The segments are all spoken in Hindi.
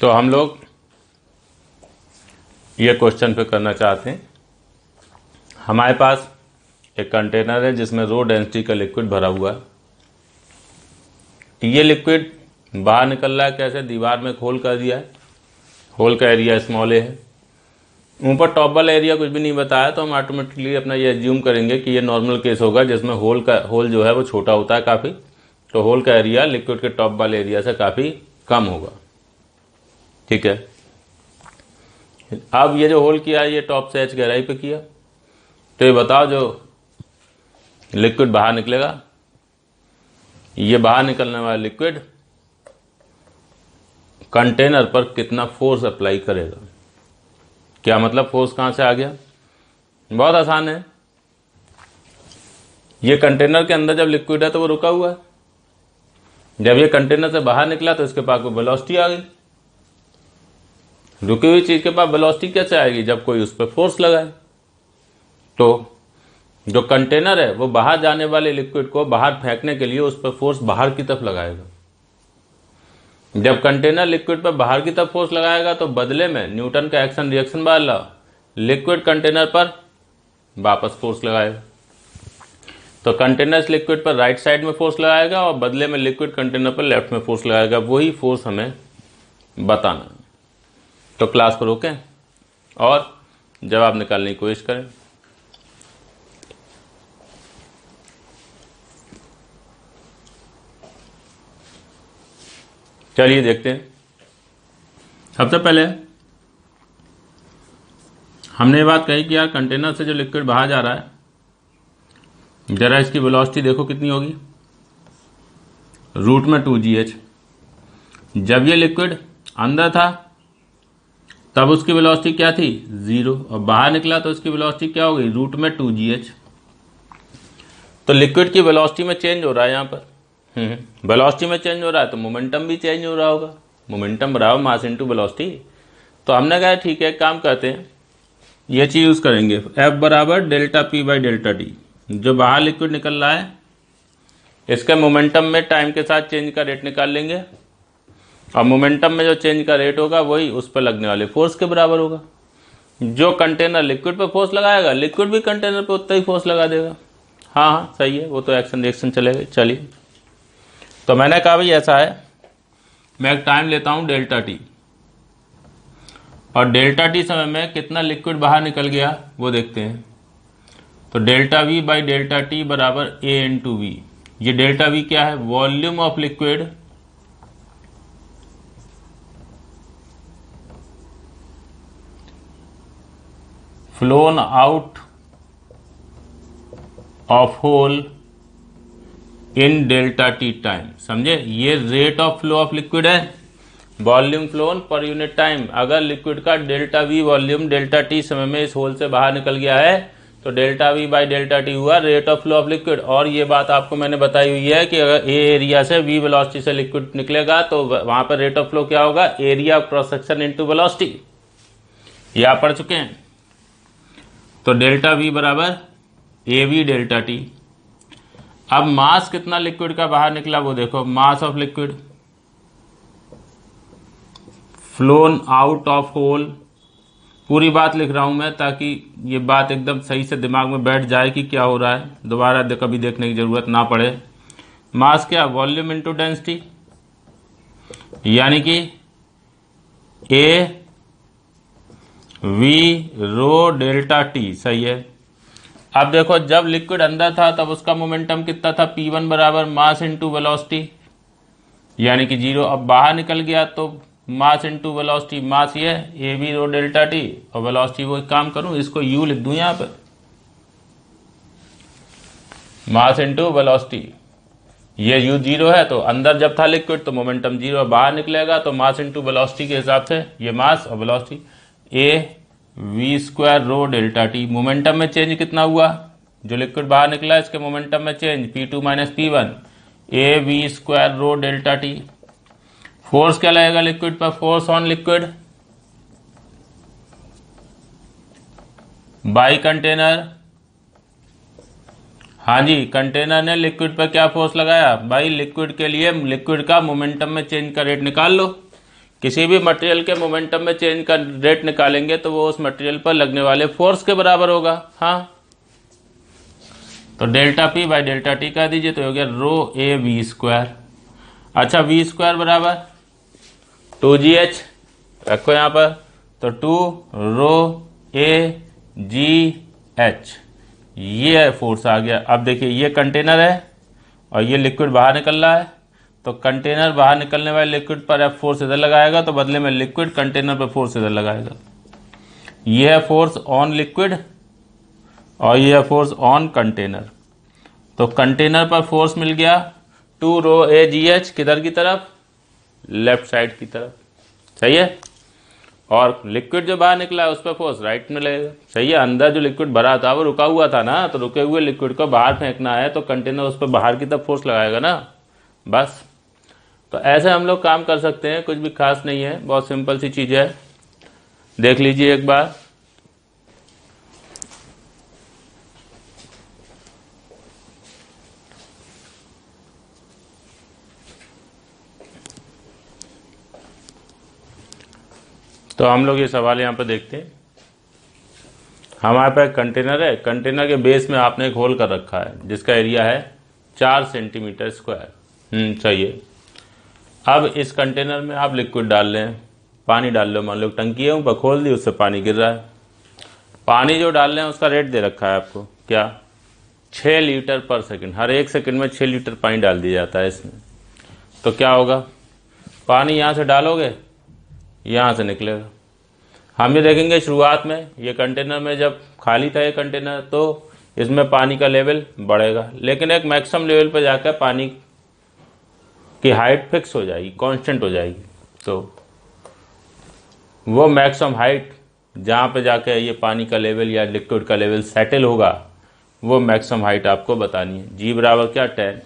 तो हम लोग ये क्वेश्चन पे करना चाहते हैं। हमारे पास एक कंटेनर है जिसमें रो डेंसिटी का लिक्विड भरा हुआ है। ये लिक्विड बाहर निकल रहा है कैसे? दीवार में होल कर दिया है, होल का एरिया स्मॉल ए है, ऊपर टॉप वाला एरिया कुछ भी नहीं बताया, तो हम ऑटोमेटिकली अपना ये एज्यूम करेंगे कि ये नॉर्मल केस होगा जिसमें होल जो है वो छोटा होता है काफ़ी, तो होल का एरिया लिक्विड के टॉप वाले एरिया से काफ़ी कम होगा। ठीक है, अब ये जो होल किया है ये टॉप से h गहराई पे किया, तो ये बताओ जो लिक्विड बाहर निकलेगा, ये बाहर निकलने वाला लिक्विड कंटेनर पर कितना फोर्स अप्लाई करेगा। क्या मतलब फोर्स कहाँ से आ गया? बहुत आसान है, ये कंटेनर के अंदर जब लिक्विड है तो वो रुका हुआ है, जब ये कंटेनर से बाहर निकला तो इसके पास कोई वेलोसिटी आ गई। रुकी हुई चीज के पास वेलोसिटी कैसे आएगी? जब कोई उस पर फोर्स लगाए। तो जो कंटेनर है वो बाहर जाने वाले लिक्विड को बाहर फेंकने के लिए उस पर फोर्स बाहर की तरफ लगाएगा। जब कंटेनर लिक्विड पर बाहर की तरफ फोर्स लगाएगा तो बदले में न्यूटन का एक्शन रिएक्शन वाला लिक्विड कंटेनर पर वापस फोर्स लगाएगा। तो कंटेनर लिक्विड पर राइट साइड में फोर्स लगाएगा और बदले में लिक्विड कंटेनर पर लेफ्ट में फोर्स लगाएगा। वही फोर्स हमें बताना है। तो क्लास को रोकें और जवाब निकालने की कोशिश करें। चलिए देखते हैं। सबसे पहले हमने ये बात कही कि यार कंटेनर से जो लिक्विड बाहर जा रहा है, जरा इसकी वेलोसिटी देखो कितनी होगी, रूट में 2gh। जब ये लिक्विड अंदर था तब उसकी वेलोसिटी क्या थी? 0, और बाहर निकला तो उसकी वेलोसिटी क्या हो गई? रूट में 2gh। तो लिक्विड की वेलोसिटी में चेंज हो रहा है यहाँ पर, वेलोसिटी में चेंज हो रहा है तो मोमेंटम भी चेंज हो रहा होगा। मोमेंटम बराबर मास इनटू वेलोसिटी। तो हमने कहा ठीक है, एक काम करते हैं, ये चीज यूज करेंगे, F बराबर delta P by delta T. जो बाहर लिक्विड निकल रहा है इसके मोमेंटम में टाइम के साथ चेंज का रेट निकाल लेंगे, और मोमेंटम में जो चेंज का रेट होगा वही उस पर लगने वाले फोर्स के बराबर होगा। जो कंटेनर लिक्विड पर फोर्स लगाएगा, लिक्विड भी कंटेनर पर उतना ही फोर्स लगा देगा। हाँ सही है, वो तो एक्शन रिएक्शन चलेगा। चलिए, तो मैंने कहा भाई ऐसा है, मैं एक टाइम लेता हूं डेल्टा टी, और डेल्टा टी समय में कितना लिक्विड बाहर निकल गया वो देखते हैं। तो delta V by delta T बराबर ए इंटू वी। ये डेल्टा वी क्या है? Volume of liquid flown out of hole in delta T time. समझे? ये rate of flow of liquid है, volume flown per unit time. अगर लिक्विड का delta V volume delta T समय में इस होल से बाहर निकल गया है तो delta V by delta T हुआ rate of flow of liquid. और ये बात आपको मैंने बताई हुई है कि अगर ए एरिया से वी वेलोसिटी से लिक्विड निकलेगा तो वहां पर रेट ऑफ फ्लो क्या होगा? Area of cross section into velocity. ये आप पढ़ चुके हैं। तो डेल्टा वी बराबर ए वी डेल्टा टी। अब मास कितना लिक्विड का बाहर निकला वो देखो, mass of liquid flown out of hole. पूरी बात लिख रहा हूं मैं ताकि ये बात एकदम सही से दिमाग में बैठ जाए कि क्या हो रहा है, दोबारा कभी देखने की जरूरत ना पड़े। मास क्या? वॉल्यूम इनटू डेंसिटी, यानी कि A V rho delta T. सही है। अब देखो, जब लिक्विड अंदर था तब उसका मोमेंटम कितना था? P1 बराबर मास इंटू वेलोसिटी, यानी कि 0। अब बाहर निकल गया तो मास इंटू वेलोसिटी, मास ये A B rho delta T, और वेलोसिटी वो काम करूं इसको U लिख दूं यहां पर, मास इंटू वेलोसिटी। ये U 0 है तो अंदर जब था लिक्विड तो मोमेंटम 0, बाहर निकलेगा तो मास इंटू वेलोसिटी के हिसाब से ये मास और velocity A V square rho delta T. Momentum में चेंज कितना हुआ? जो लिक्विड बाहर निकला इसके मोमेंटम में change P2 minus P1 A V square rho delta T. Force क्या लगेगा लिक्विड पर? Force on liquid by container. हाँ जी, कंटेनर ने लिक्विड पर क्या फोर्स लगाया? भाई लिक्विड के लिए लिक्विड का मोमेंटम में चेंज का रेट निकाल लो। किसी भी मटेरियल के मोमेंटम में चेंज का रेट निकालेंगे तो वो उस मटेरियल पर लगने वाले फोर्स के बराबर होगा। हाँ, तो delta P by delta T कह दीजिए, तो हो गया रो ए वी स्क्वायर। अच्छा, वी स्क्वायर बराबर 2GH रखो यहाँ पर, तो 2 रो ए जी एच, ये फोर्स आ गया। अब देखिए ये कंटेनर है और ये लिक्विड बाहर निकल रहा है, तो कंटेनर बाहर निकलने वाले लिक्विड पर एफ फोर्स इधर लगाएगा, तो बदले में लिक्विड कंटेनर पर फोर्स इधर लगाएगा। ये है फोर्स ऑन लिक्विड और ये है फोर्स ऑन कंटेनर। तो कंटेनर पर फोर्स मिल गया 2 रो ए जी एच, किधर की तरफ, लेफ्ट साइड की तरफ, सही है। और लिक्विड जो बाहर निकला है उस पर फोर्स राइट में लगेगा, सही है। अंदर जो लिक्विड भरा था वो रुका हुआ था ना, तो रुके हुए लिक्विड को बाहर फेंकना है, तो कंटेनर उस पर बाहर की तरफ फोर्स लगाएगा ना, बस। तो ऐसे हम लोग काम कर सकते हैं, कुछ भी खास नहीं है, बहुत सिंपल सी चीज़ है, देख लीजिए एक बार। तो हम लोग ये सवाल यहाँ पर देखते हैं। हमारे पास कंटेनर है, कंटेनर के बेस में आपने एक होल कर रखा है जिसका एरिया है 4 सेंटीमीटर स्क्वायर। सही है। अब इस कंटेनर में आप लिक्विड डाल लें, पानी डाल लो, मान लो टंकी है ऊपर खोल दी, उससे पानी गिर रहा है। पानी जो डाल रहे हैं उसका रेट दे रखा है आपको, क्या, 6 लीटर पर सेकंड। हर 1 सेकंड में 6 लीटर पानी डाल दिया जाता है इसमें। तो क्या होगा, पानी यहाँ से डालोगे, यहाँ से निकलेगा। हम ये देखेंगे शुरुआत में ये कंटेनर में जब खाली था ये कंटेनर, तो इसमें पानी का लेवल बढ़ेगा, लेकिन एक मैक्सिमम लेवल पर जाकर पानी की हाइट फिक्स हो जाएगी, कांस्टेंट हो जाएगी। तो वो मैक्सिमम हाइट जहाँ पे जाके ये पानी का लेवल या लिक्विड का लेवल सेटल होगा, वो मैक्सिमम हाइट आपको बतानी है। जी बराबर क्या, 10।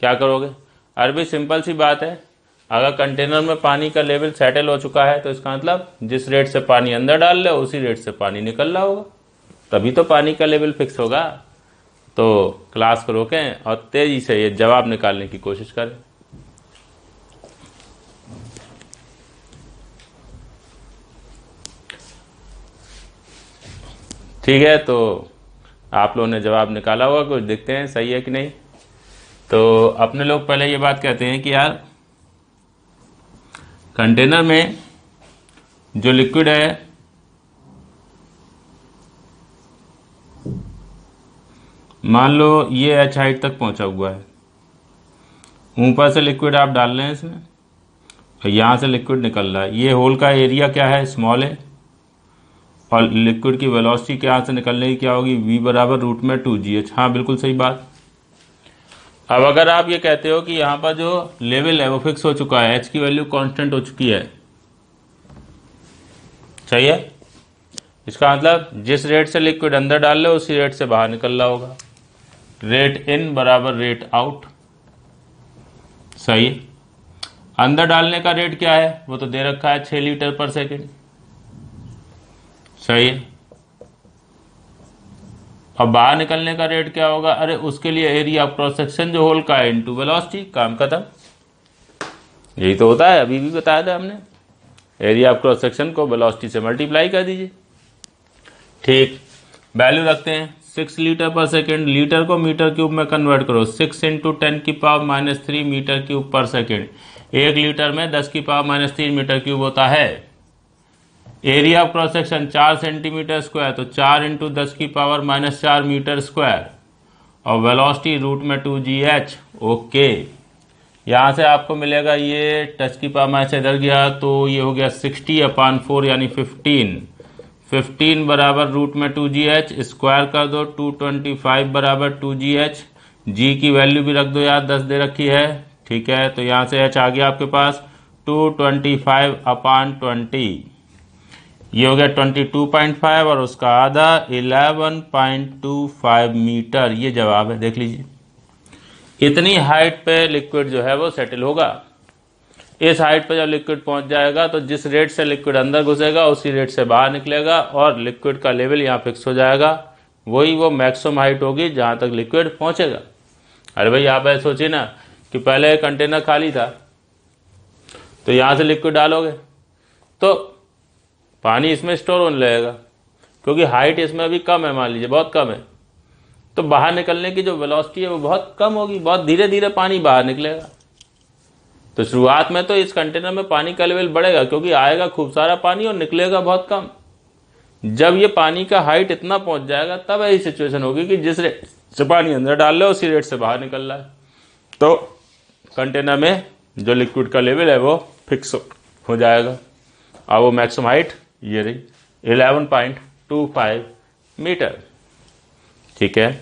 क्या करोगे, अरबी सिंपल सी बात है, अगर कंटेनर में पानी का लेवल सेटल हो चुका है तो इसका मतलब जिस रेट से पानी अंदर डाल रहे हो उसी रेट से पानी निकल रहा होगा, तभी तो पानी का लेवल फिक्स होगा। तो क्लास को रोकें और तेजी से ये जवाब निकालने की कोशिश करें। ठीक है, तो आप लोगों ने जवाब निकाला होगा, कुछ देखते हैं सही है कि नहीं। तो अपने लोग पहले ये बात कहते हैं कि यार कंटेनर में जो लिक्विड है मान लो ये एच हाइट तक पहुंचा हुआ है, ऊपर से लिक्विड आप डाल रहे हैं इसमें और यहाँ से लिक्विड निकल रहा है। ये होल का एरिया क्या है, स्मॉल है, और लिक्विड की वेलोसिटी के यहाँ से निकलने की क्या होगी, v बराबर रूट में 2GH। हाँ बिल्कुल सही बात। अब अगर आप ये कहते हो कि यहाँ पर जो लेवल है वो फिक्स हो चुका है, h की वैल्यू कांस्टेंट हो चुकी है, सही है, इसका मतलब जिस रेट से लिक्विड अंदर डाल रहे हो उसी रेट से बाहर निकल रहा होगा। रेट इन बराबर रेट आउट, सही है। अंदर डालने का रेट क्या है, वो तो दे रखा है 6 लीटर पर सेकेंड, सही है। अब बाहर निकलने का रेट क्या होगा, अरे उसके लिए एरिया ऑफ क्रॉस सेक्शन जो होल का है इनटू वेलोसिटी, काम खत्म। यही तो होता है, अभी भी बताया था हमने, एरिया ऑफ क्रॉस सेक्शन को वेलोसिटी से मल्टीप्लाई कर दीजिए। ठीक, वैल्यू रखते हैं 6 लीटर पर सेकेंड, लीटर को मीटर क्यूब में कन्वर्ट करो, 6 × 10⁻³ मीटर क्यूब पर सेकेंड। 1 लीटर में 10⁻³ मीटर क्यूब होता है। Area of cross section 4 centimetre square, तो 4 × 10⁻⁴ मीटर स्क्वायर, और वेलोसिटी रूट में 2GH। ओके, यहाँ से आपको मिलेगा ये 10⁻⁻ से इधर गया तो ये हो गया 60/4 यानी 15 बराबर रूट में 2GH, स्क्वायर कर दो, 225 बराबर 2GH। जी की वैल्यू भी रख दो यार, 10 दे रखी है, ठीक है। तो यहाँ से H आ गया आपके पास 225/20, ये हो गया 22.5 और उसका आधा 11.25 मीटर। ये जवाब है, देख लीजिए। इतनी हाइट पे लिक्विड जो है वो सेटल होगा। इस हाइट पे जब लिक्विड पहुंच जाएगा तो जिस रेट से लिक्विड अंदर घुसेगा उसी रेट से बाहर निकलेगा और लिक्विड का लेवल यहाँ फिक्स हो जाएगा। वही वो मैक्सिमम हाइट होगी जहाँ तक लिक्विड पहुँचेगा। अरे भाई आप ऐसे सोचिए ना कि पहले कंटेनर खाली था, तो यहाँ से लिक्विड डालोगे तो पानी इसमें स्टोर होने लगेगा, क्योंकि हाइट इसमें अभी कम है, मान लीजिए बहुत कम है, तो बाहर निकलने की जो वेलोसिटी है वो बहुत कम होगी, बहुत धीरे धीरे पानी बाहर निकलेगा। तो शुरुआत में तो इस कंटेनर में पानी का लेवल बढ़ेगा, क्योंकि आएगा खूब सारा पानी और निकलेगा बहुत कम। जब ये पानी का हाइट इतना पहुंच जाएगा तब ऐसी सिचुएशन होगी कि जिस रेट से पानी अंदर डाल रहे हो उसी रेट से बाहर निकल रहा है, तो कंटेनर में जो लिक्विड का लेवल है वो फिक्स हो जाएगा। और वो मैक्सिमम हाइट ये रही 11.25 मीटर। ठीक है,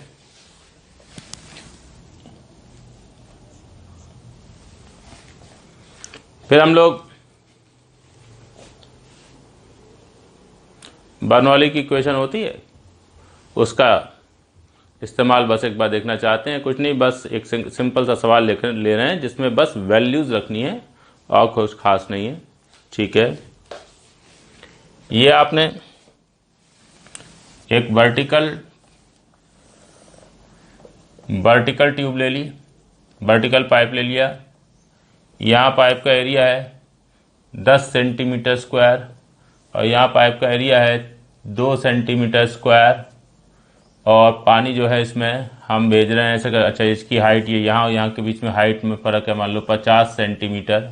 फिर हम लोग बर्नौली की इक्वेशन होती है उसका इस्तेमाल बस एक बार देखना चाहते हैं। कुछ नहीं, बस एक सिंपल सा सवाल ले रहे हैं जिसमें बस वैल्यूज रखनी है और कुछ खास नहीं है। ठीक है, ये आपने एक वर्टिकल ट्यूब ले ली, वर्टिकल पाइप ले लिया। यहाँ पाइप का एरिया है 10 सेंटीमीटर स्क्वायर और यहाँ पाइप का एरिया है 2 सेंटीमीटर स्क्वायर, और पानी जो है इसमें हम भेज रहे हैं ऐसे कर, अच्छा इसकी हाइट ये यहाँ और यहाँ के बीच में हाइट में फ़र्क है, मान लो 50 सेंटीमीटर,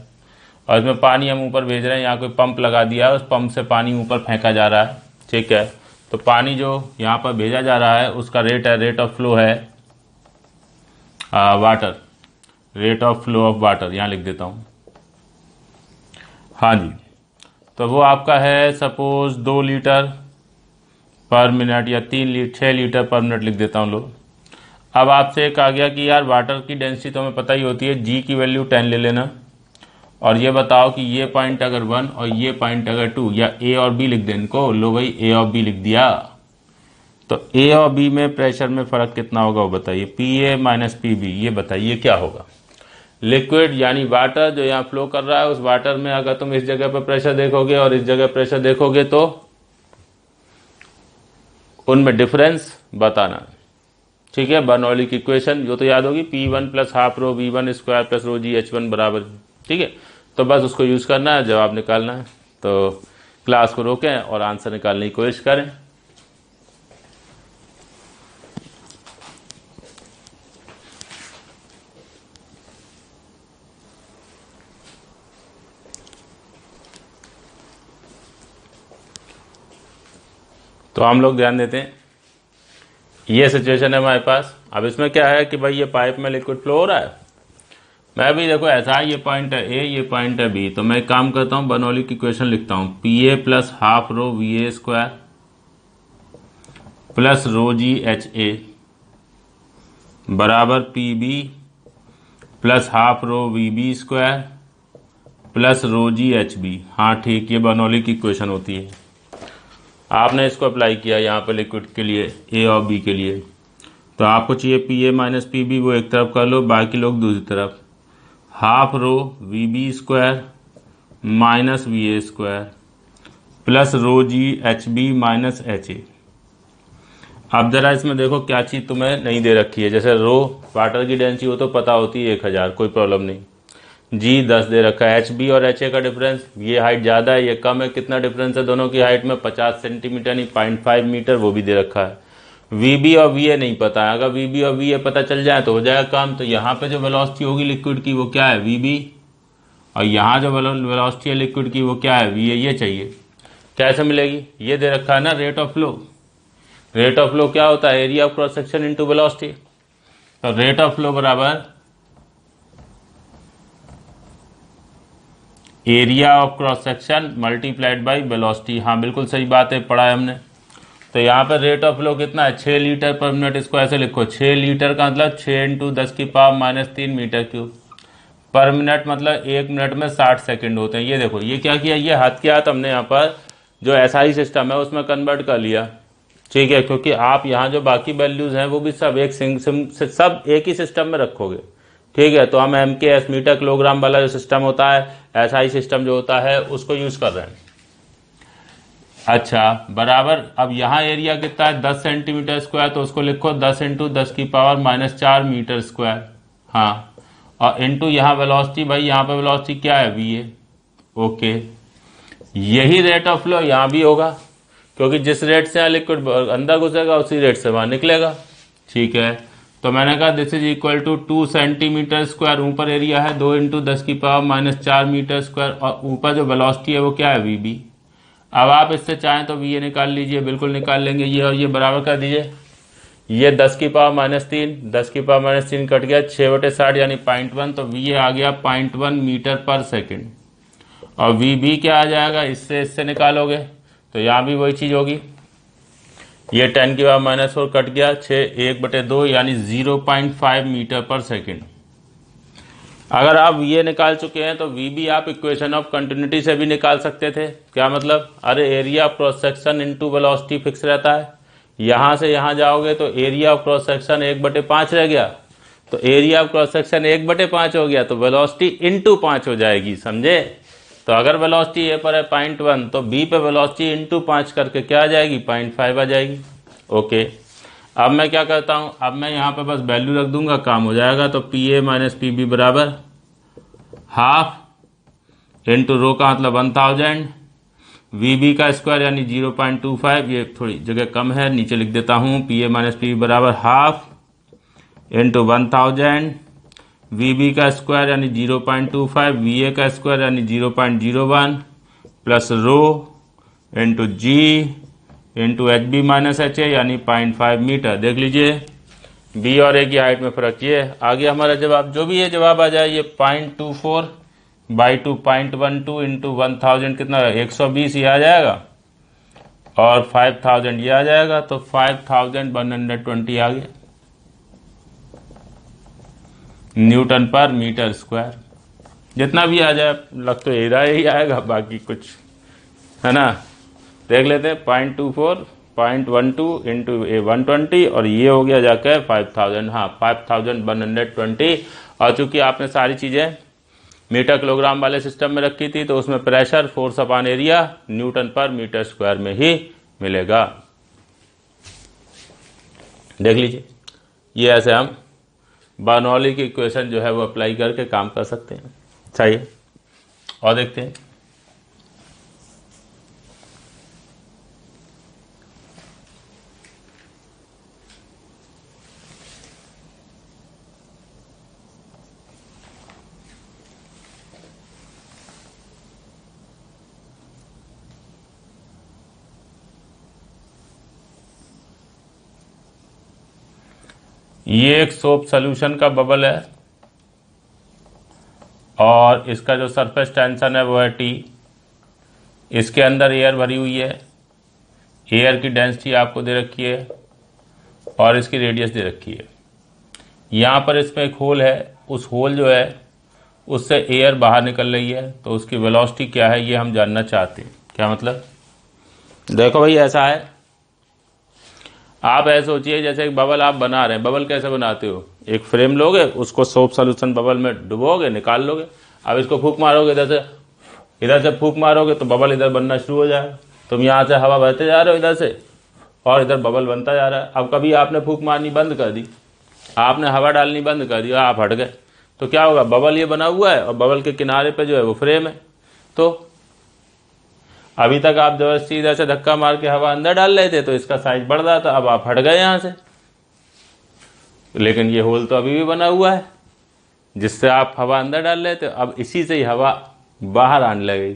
और इसमें पानी हम ऊपर भेज रहे हैं। यहाँ कोई पंप लगा दिया है, उस पंप से पानी ऊपर फेंका जा रहा है। ठीक है, तो पानी जो यहाँ पर भेजा जा रहा है उसका रेट ऑफ फ्लो है water, rate of flow of water यहाँ लिख देता हूँ। हाँ जी, तो वो आपका है सपोज 2 लीटर पर मिनट या 6 लीटर पर मिनट लिख देता हूँ। लो, अब आपसे एक आ गया कि यार वाटर की डेंसिटी तो हमें पता ही होती है, जी की वैल्यू 10 ले लेना, और ये बताओ कि ये पॉइंट अगर 1 और ये पॉइंट अगर 2, या ए और बी लिख दें इनको। लो भाई, ए और बी लिख दिया, तो ए और बी में प्रेशर में फ़र्क कितना होगा वो बताइए, P A minus P B, ये बताइए क्या होगा। लिक्विड यानी वाटर जो यहाँ फ्लो कर रहा है, उस वाटर में अगर तुम इस जगह पर प्रेशर देखोगे और इस जगह प्रेशर देखोगे तो उनमें डिफरेंस बताना। ठीक है, बर्नौली की इक्वेशन जो तो याद होगी, P1 plus half rho V1 square plus rho G H1 बराबर। ठीक है, तो बस उसको यूज़ करना है, जवाब निकालना है। तो क्लास को रोकें और आंसर निकालने की कोशिश करें। तो हम लोग ध्यान देते हैं, ये सिचुएशन है हमारे पास। अब इसमें क्या है कि भाई ये पाइप में लिक्विड फ्लो हो रहा है, मैं भी देखो ऐसा है, ये पॉइंट है ए, ये पॉइंट है बी, तो मैं एक काम करता हूँ, बर्नौली की इक्वेशन लिखता हूँ, P A plus half rho V A square plus rho G H A बराबर P B plus half rho V B square plus rho G H B. हाँ ठीक, ये बर्नौली की इक्वेशन होती है। आपने इसको अप्लाई किया यहाँ पर लिक्विड के लिए, ए और बी के लिए, तो आपको चाहिए P A minus P B, वो एक तरफ कर लो, बाकी लोग दूसरी तरफ। Half rho V B square minus V A square plus rho G H B minus H A. अब जरा इसमें देखो क्या चीज़ तुम्हें नहीं दे रखी है, जैसे रो वाटर की डेंसिटी हो तो पता होती है 1000, कोई प्रॉब्लम नहीं। जी 10 दे रखा है, एच बी और एच ए का डिफरेंस, ये हाइट ज़्यादा है ये कम है, कितना डिफरेंस है दोनों की हाइट में, 50 सेंटीमीटर नहीं 0.5 मीटर, वो भी दे रखा है। वी बी और वी ए नहीं पता है, अगर वी बी और वी ए पता चल जाए तो हो जाएगा काम। तो यहाँ पे जो वेलोसिटी होगी लिक्विड की वो क्या है, वी बी, और यहाँ जो वेलोसिटी है लिक्विड की वो क्या है, वी ए। ये चाहिए, कैसे मिलेगी, ये दे रखा है ना, rate of flow. Rate of flow क्या होता है, area of cross section into velocity. तो रेट ऑफ फ्लो बराबर area of cross section multiplied by velocity. हाँ बिल्कुल सही बात है, पढ़ा है हमने। तो यहाँ पर रेट ऑफ फ्लो कितना है, 6 लीटर पर मिनट। इसको ऐसे लिखो, 6 लीटर का मतलब 6 इंटू 10 की power -3 metre cube per minute, मतलब 1 मिनट में 60 सेकंड होते हैं। ये देखो, ये क्या किया, ये हाथ के हाथ हमने यहाँ पर जो एसआई सिस्टम है उसमें कन्वर्ट कर लिया। ठीक है, क्योंकि आप यहाँ जो बाकी वैल्यूज़ हैं वो भी सब सब एक ही सिस्टम में रखोगे। ठीक है, तो हम MKS मीटर किलोग्राम वाला जो सिस्टम होता है, SI सिस्टम जो होता है उसको यूज़ कर रहे हैं। अच्छा, बराबर, अब यहाँ एरिया कितना है 10 सेंटीमीटर स्क्वायर, तो उसको लिखो 10 इंटू 10 की पावर -4 मीटर स्क्वायर। हाँ, और इंटू यहाँ वेलोसिटी, भाई यहाँ पर वेलोसिटी क्या है, वी ए। ओके, यही रेट ऑफ फ्लो यहाँ भी होगा, क्योंकि जिस रेट से यहाँ लिक्विड अंदर घुसेगा उसी रेट से वहाँ निकलेगा। ठीक है, तो मैंने कहा this is equal to 2 centimetre square, ऊपर एरिया है 2 × 10⁻⁻4 मीटर स्क्वायर, और ऊपर जो वेलोसिटी है वो क्या है, वी बी। अब आप इससे चाहें तो वी ए निकाल लीजिए, बिल्कुल निकाल लेंगे। ये और ये बराबर कर दीजिए, ये 10⁻³ 10⁻³ कट गया 6/60 यानी 0.1, तो वी ए आ गया 0.1 मीटर पर सेकेंड। और वी बी क्या आ जाएगा, इससे निकालोगे तो यहाँ भी वही चीज़ होगी, ये 10⁻⁻4 कट गया 1/2 यानी 0.5 मीटर पर सेकेंड। अगर आप ये निकाल चुके हैं तो वी बी आप इक्वेशन ऑफ कंटिन्यूटी से भी निकाल सकते थे। क्या मतलब, अरे area of cross section into velocity fix रहता है, यहाँ से यहाँ जाओगे तो एरिया ऑफ क्रॉस सेक्शन 1/5 रह गया, तो एरिया ऑफ क्रॉस सेक्शन 1/5 हो गया, तो वेलोसिटी इंटू 5 हो जाएगी, समझे। तो अगर वेलोसिटी ए पर है 0.1 तो बी पे वेलोसिटी इंटू 5 करके क्या आ जाएगी, 0.5 आ जाएगी। ओके, अब मैं क्या करता हूँ, अब मैं यहाँ पे बस वैल्यू रख दूंगा, काम हो जाएगा। तो P A minus P B बराबर हाफ इंटू रो का मतलब 1000, वी बी का स्क्वायर यानी 0.25, ये थोड़ी जगह कम है नीचे लिख देता हूँ, P A minus P B बराबर हाफ इंटू 1000, वी बी का स्क्वायर यानी 0.25, वी ए का स्क्वायर यानी 0.01 plus rho into G into H B minus H A यानी 0.5 मीटर। देख लीजिए बी और ए की हाइट में फर्क, ये आ गया हमारा जवाब। जो भी ये जवाब आ जाए, ये 0.24/2 0.12 इंटू 1000 कितना है, 120 ये आ जाएगा, और 5000 ये आ जाएगा, तो 5120 आ गया न्यूटन पर मीटर स्क्वायर। जितना भी आ जाए, लग तो यही आएगा, बाकी कुछ है ना, देख लेते हैं। 0.24 0.12 इंटू 120, और ये हो गया जाकर 5000, हाँ 5120। और चूंकि आपने सारी चीज़ें मीटर किलोग्राम वाले सिस्टम में रखी थी, तो उसमें pressure force upon area Newton पर मीटर स्क्वायर में ही मिलेगा। देख लीजिए, ये ऐसे हम बर्नौली की इक्वेशन जो है वो अप्लाई करके काम कर सकते हैं। चाहिए और देखते हैं। ये एक सोप सॉल्यूशन का बबल है, और इसका जो सरफेस टेंशन है वो है T। इसके अंदर एयर भरी हुई है, एयर की डेंसिटी आपको दे रखी है, और इसकी रेडियस दे रखी है। यहाँ पर इसमें एक होल है, उस होल जो है उससे एयर बाहर निकल रही है, तो उसकी वेलोसिटी क्या है ये हम जानना चाहते हैं। क्या मतलब, देखो भाई ऐसा है, आप ऐसे सोचिए जैसे एक बबल आप बना रहे हैं। बबल कैसे बनाते हो, एक फ्रेम लोगे, उसको सोप सॉल्यूशन बबल में डुबोगे, निकाल लोगे। अब इसको फूंक मारोगे, इधर से फूंक मारोगे तो बबल इधर बनना शुरू हो जाएगा। तुम यहाँ से हवा भरते जा रहे हो इधर से, और इधर बबल बनता जा रहा है। अब कभी आपने फूंक मारनी बंद कर दी, आपने हवा डालनी बंद कर दी, आप हट गए, तो क्या होगा, बबल ये बना हुआ है और बबल के किनारे पे जो है वो फ्रेम है। तो अभी तक आप जबरदस्ती इधर से धक्का मार के हवा अंदर डाल रहे थे, तो इसका साइज बढ़ रहा था, अब आप हट गए यहाँ से, लेकिन ये होल तो अभी भी बना हुआ है जिससे आप हवा अंदर डाल रहे थे। अब इसी से ही हवा बाहर आने लगेगी,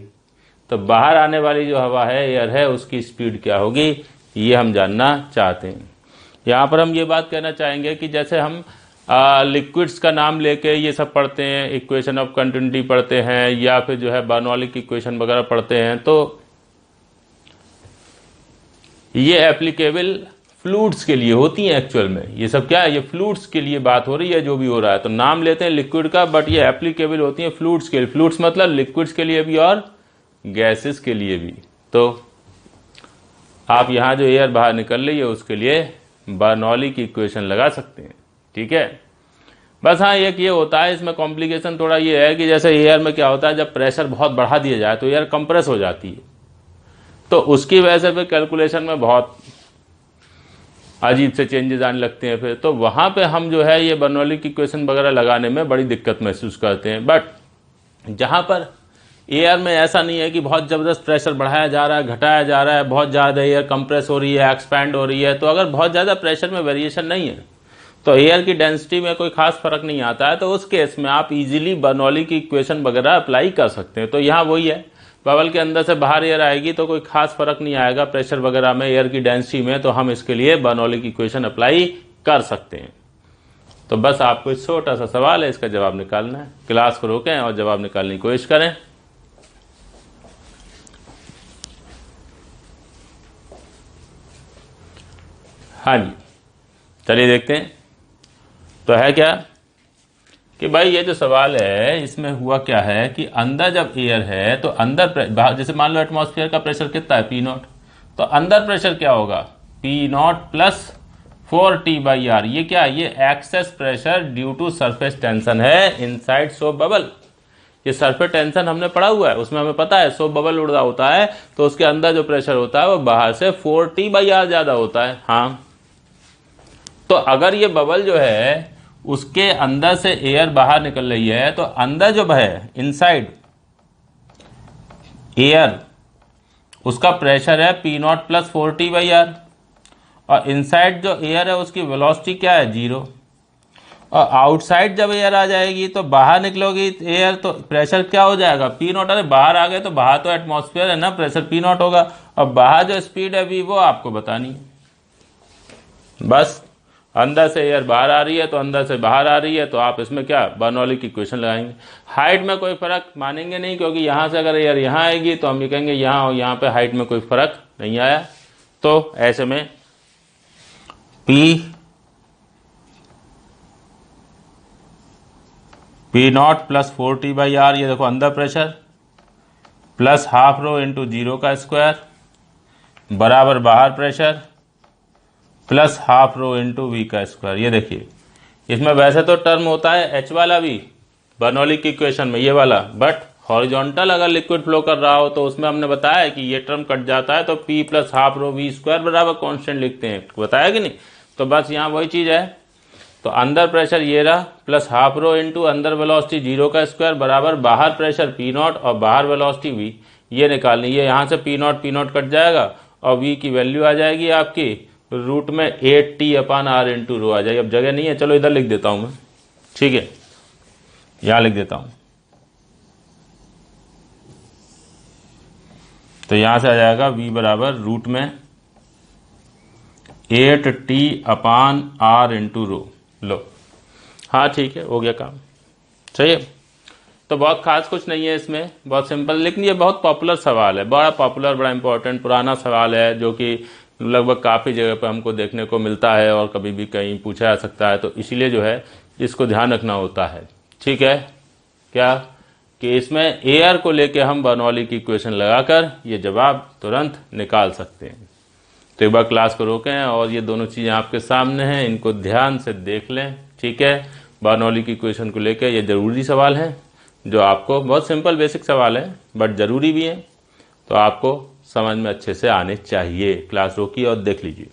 तो बाहर आने वाली जो हवा है, एयर है, उसकी स्पीड क्या होगी ये हम जानना चाहते हैं। यहाँ पर हम ये बात कहना चाहेंगे कि जैसे हम लिक्विड्स का नाम लेके ये सब पढ़ते हैं, इक्वेशन ऑफ कंटिन्यूटी पढ़ते हैं, या फिर जो है बर्नौली की इक्वेशन वगैरह पढ़ते हैं, तो ये एप्लीकेबल फ्लूइड्स के लिए होती हैं। एक्चुअल में ये सब क्या है, ये फ्लूइड्स के लिए बात हो रही है, जो भी हो रहा है। तो नाम लेते हैं लिक्विड का, बट ये एप्लीकेबल होती हैं फ्लूइड्स के लिए। फ्लूइड्स मतलब लिक्विड्स के लिए भी और गैसेस के लिए भी। तो आप यहाँ जो एयर बाहर निकल रही है उसके लिए बर्नौली की इक्वेशन लगा सकते हैं। ठीक है, बस हाँ एक ये होता है, इसमें कॉम्प्लिकेशन थोड़ा ये है कि जैसे एयर में क्या होता है, जब प्रेशर बहुत बढ़ा दिया जाए तो एयर कंप्रेस हो जाती है, तो उसकी वजह से फिर कैलकुलेशन में बहुत अजीब से चेंजेस आने लगते हैं फिर। तो वहाँ पे हम जो है ये बर्नौली की इक्वेशन वगैरह लगाने में बड़ी दिक्कत महसूस करते हैं। बट जहाँ पर एयर में ऐसा नहीं है कि बहुत ज़बरदस्त प्रेशर बढ़ाया जा रहा है, घटाया जा रहा है, बहुत ज़्यादा एयर कंप्रेस हो रही है, एक्सपैंड हो रही है। तो अगर बहुत ज़्यादा प्रेशर में वेरिएशन नहीं है तो एयर की डेंसिटी में कोई खास फर्क नहीं आता है, तो उस केस में आप इजीली बर्नौली की इक्वेशन वगैरह अप्लाई कर सकते हैं। तो यहाँ वही है, बबल के अंदर से बाहर एयर आएगी तो कोई खास फर्क नहीं आएगा प्रेशर वगैरह में, एयर की डेंसिटी में, तो हम इसके लिए बर्नौली की इक्वेशन अप्लाई कर सकते हैं। तो बस आपको एक छोटा सा सवाल है, इसका जवाब निकालना है। क्लास को रोकें और जवाब निकालने की कोशिश करें। हाँ जी, चलिए देखते हैं। तो है क्या कि भाई ये जो सवाल है इसमें हुआ क्या है कि अंदर जब एयर है तो अंदर जैसे मान लो एटमॉस्फेयर का प्रेशर कितना है, P0, तो अंदर प्रेशर क्या होगा, P0 प्लस 4T/R। ये क्या है, ये excess pressure due to surface tension है इनसाइड सोप बबल। ये सरफेस टेंशन हमने पढ़ा हुआ है, उसमें हमें पता है सोप बबल उड़ रहा होता है तो उसके अंदर जो प्रेशर होता है वो बाहर से 4T/R ज़्यादा होता है। हाँ, तो अगर ये बबल जो है उसके अंदर से एयर बाहर निकल रही है तो अंदर जो है इनसाइड एयर उसका प्रेशर है P0 प्लस 4T/R, और इनसाइड जो एयर है उसकी वेलोसिटी क्या है, 0। और आउटसाइड जब एयर आ जाएगी तो बाहर निकलोगी एयर तो प्रेशर क्या हो जाएगा, P0। अरे बाहर आ गए तो बाहर तो एटमॉस्फेयर है ना, प्रेशर P0 होगा। और बाहर जो स्पीड है अभी वो आपको बतानी है। बस अंदर से एयर बाहर आ रही है तो अंदर से बाहर आ रही है, तो आप इसमें क्या बर्नौली की इक्वेशन लगाएंगे। हाइट में कोई फर्क मानेंगे नहीं, क्योंकि यहाँ से अगर एयर यहाँ आएगी तो हम ये कहेंगे यहाँ और यहाँ पे हाइट में कोई फर्क नहीं आया। तो ऐसे में P0 प्लस 4T/R, ये देखो अंदर pressure, plus half rho into 0 का स्क्वायर बराबर बाहर pressure plus half rho into V का स्क्वायर। ये देखिए इसमें वैसे तो टर्म होता है H वाला भी बर्नौली की इक्वेशन में, ये वाला, बट हॉरिजॉन्टल अगर लिक्विड फ्लो कर रहा हो तो उसमें हमने बताया कि ये टर्म कट जाता है तो P प्लस हाफ रो V स्क्वायर बराबर कॉन्स्टेंट लिखते हैं, बताया कि नहीं। तो बस यहाँ वही चीज़ है। तो अंदर प्रेशर ये रहा प्लस हाफ रो इंटू अंदर वेलोसिटी 0 का स्क्वायर बराबर बाहर प्रेशर P0 और बाहर वेलोसिटी V, ये निकालनी। ये यहाँ से P0 कट जाएगा और V की वैल्यू आ जाएगी आपकी रूट में 8T/R इंटू रो आ जाएगी। अब जगह नहीं है, चलो इधर लिख देता हूँ मैं, ठीक है, यहाँ लिख देता हूँ। तो यहाँ से आ जाएगा V बराबर रूट में 8T/R इंटू रो। लो, हाँ ठीक है, हो गया काम, सही है। तो बहुत खास कुछ नहीं है इसमें, बहुत सिंपल, लेकिन ये बहुत पॉपुलर सवाल है, बड़ा पॉपुलर, बड़ा इंपॉर्टेंट, पुराना सवाल है जो कि लगभग काफ़ी जगह पर हमको देखने को मिलता है और कभी भी कहीं पूछा जा सकता है। तो इसीलिए जो है इसको ध्यान रखना होता है, ठीक है। क्या कि इसमें एयर को लेके हम बर्नौली की इक्वेशन लगाकर ये जवाब तुरंत निकाल सकते हैं। तो एक बार क्लास को रोकें और ये दोनों चीज़ें आपके सामने हैं, इनको ध्यान से देख लें, ठीक है। बर्नौली की इक्वेशन को लेकर ये ज़रूरी सवाल है जो आपको, बहुत सिंपल बेसिक सवाल है बट ज़रूरी भी है, तो आपको समझ में अच्छे से आने चाहिए। क्लास रोकिए और देख लीजिए।